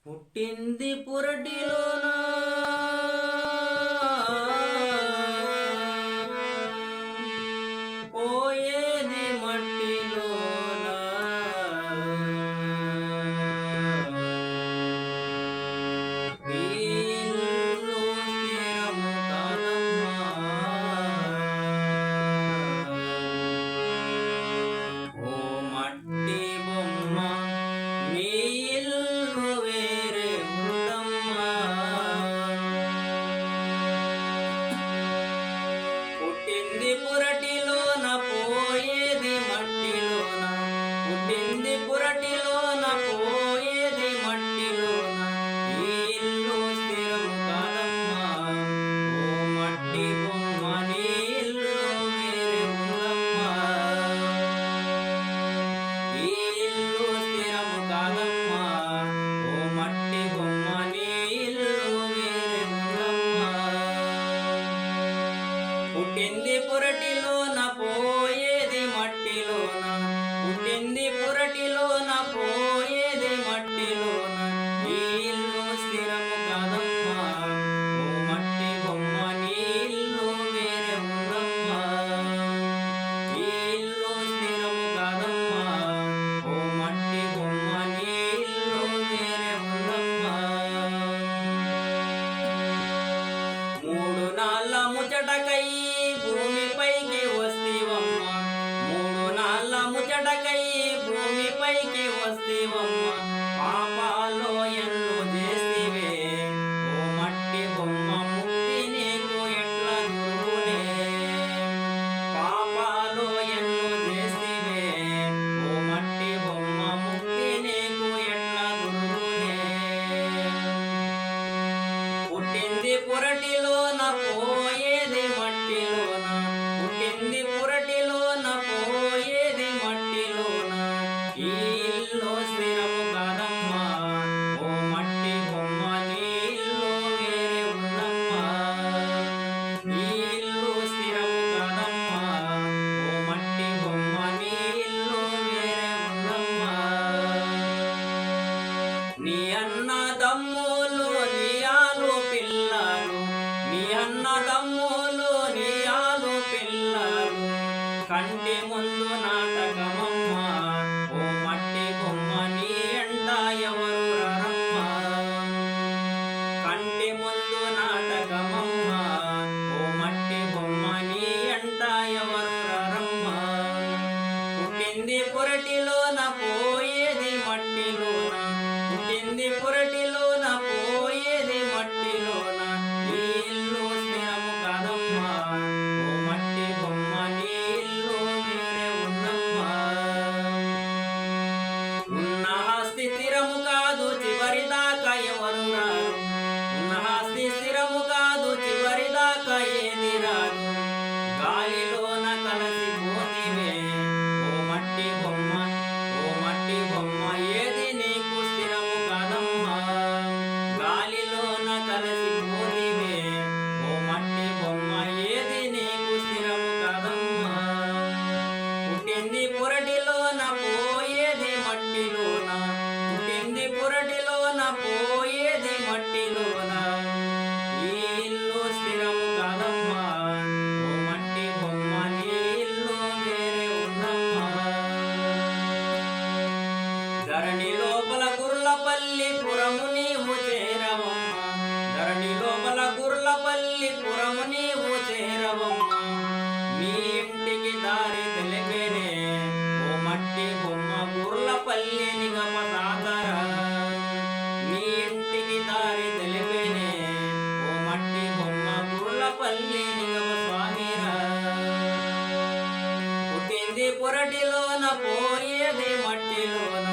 పుట్టింది పురటిలోన పోయేది మట్టిలోన వీళ్ళు స్థిరము కాదమ్మా ఓ మట్టి బొమ్మ నీ ఇల్లు వేరే ఉందమ్మా పుట్టింది పురటిలోన పోయేది మట్టిలోన పుట్టింది పురటిలోన పోయేది మట్టిలోన ఈ ఇల్లు స్థిరము కాదమ్మా ఓ మట్టి బొమ్మ నీ ఇల్లు వేరే ఉందమ్మా ఈ ఇల్లు స్థిరము కాదమ్మా ఓ మట్టి బొమ్మ నీ ఇల్లు వేరే ఉందమ్మా పుట్టింది పురటిలోన పోయేది మట్టిలోన పుట్టింది పురటిలోన పోయేది మట్టిలోన ఈ ఇల్లు స్థిరము కాదమ్మా ఓ మట్టి బొమ్మ నీ ఇల్లు వేరే ఉందమ్మా ఈ ఇల్లు స్థిరము కాదమ్మా ఓ మట్టి బొమ్మ నీ ఇల్లు వేరే ఉందమ్మా మూడు నాళ్ళ ముచ్చటకై భూమిపైకి వస్తీవమ్మ మూడు నాళ్ళ ముచ్చటకై భూమిపైకి వస్తీవమ్మ పాపాలో ఎన్ను చేస్తీవే ఓ మట్టి బొమ్మ ముక్తి నీకు ఎట్లా దొరుకునే పాపాలో ఎన్ను చేస్తీవే ఓ మట్టి బొమ్మ ముక్తి నీకు ఎట్లా దొరుకునే పుట్టింది పురటిలోన పోయేది మట్టిలోన పుట్టింది పురటిలోన పోయేది మట్టిలోన ఈ ఇల్లు స్థిరము కాదమ్మా ఓ మట్టి బొమ్మ నీ ఇల్లు వేరే ఉందమ్మా ఈ ఇల్లు స్థిరము కాదమ్మా ఓ మట్టి బొమ్మ నీ ఇల్లు వేరే ఉందమ్మా నీ అన్నదమ్ములు నీ ఆలు పిల్లలు నీ అన్నదమ్ములు నీ ఆలు పిల్లలు కంటి ముందు నాటకమమ్మా ఓ మట్టి బొమ్మ నీ ఎంట ఎవరు రమ్మా కంటి ముందు నాటకమమ్మా ఓ మట్టి బొమ్మ నీ ఎంట ఎవరు రమ్మా పుట్టింది పురటిలోన పోయేది మట్టిలోన పుట్టింది పురటిలోన పోయేది మట్టిలోన ఈ ఇల్లు స్థిరము కాదమ్మా ఓ మట్టి బొమ్మ నీ ఇల్లు వేరే ఉందమ్మా ఉన్న ఆస్తి స్థిరము కాదు చివరి దాకా ఎవరు రారు ఉన్న ఆస్తి స్థిరము కాదు చివరి దాకా ఏది రాదు గాలిలోన కలిసిపోతివే ఓ మట్టి బొమ్మ ఏది నీకు స్థిరము కాదమ్మా గాలిలోన కలిసిపోతివే ఓ మట్టి బొమ్మ ఏది నీకు స్థిరము కాదమ్మా పుట్టింది పురటిలోన పోయేది మట్టిలోన పుట్టింది పురటిలోన పోయేది మట్టిలోన ఈ ఇల్లు స్థిరము కాదమ్మా ఓ మట్టి బొమ్మ నీ ఇల్లు వేరే ఉందమ్మా ధరణి లోపల గుర్లపల్లి పురము నీవు చేరవమ్మ ధరణి లోపల గుర్లపల్లి పురము నీవు చేరవమ్మ నీ ఇంటికి దారి తెలిపేనే ఓ మట్టి బొమ్మ గుర్లపల్లి నిగమ తాతరా నీ ఇంటికి దారి తెలిపేనే ఓ మట్టి బొమ్మ గుర్లపల్లి నిగమ స్వామిరా పుట్టింది పురటిలోన పోయేది మట్టిలోన